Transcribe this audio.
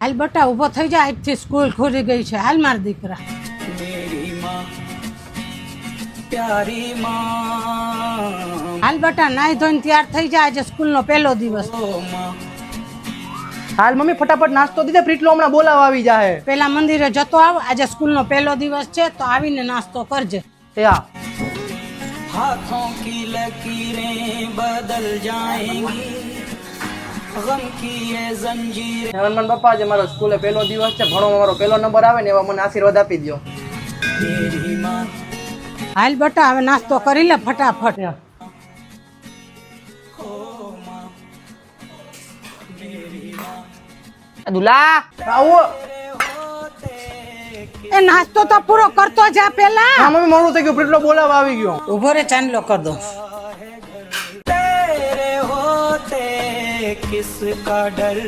હાલ બટા ઊભો થઈ જા, આજથી સ્કૂલ ખુલી ગઈ છે. હાલ માર દીકરા. मेरी माँ प्यारी माँ હાલ બટા નાઈ ધોઈને તૈયાર થઈ જા, આજે સ્કૂલનો પહેલો દિવસ. ओ माँ હાલ મમ્મી ફટાફટ નાસ્તો દીધે, પ્રીટલો હમણાં બોલાવા આવી જાહે. પેલા મંદિરે જતો આવ, આજે સ્કૂલનો પહેલો દિવસ છે તો આવીને નાસ્તો કરજે. એ હા. हाथों की लकीरें बदल जाएंगी गम की ये जंजीरें હનુમાન બાપા આજે મારો સ્કૂલે પહેલો દિવસ છે, ભણવામાં મારો પહેલો નંબર આવે ને એવા મને આશીર્વાદ આપી દો. मेरी माँ હાલ બટા હવે નાસ્તો કરી લે ફટાફટ. દુલા આવો. એ નાસ્તો તો પૂરો કરતો જા પેલા. હા મમ્મી મોડું થઈ ગયું, પ્રીટલો બોલાવા આવી ગયો. ઉભો રે, ચાંદલો કર દો. तेरे होते किसका डर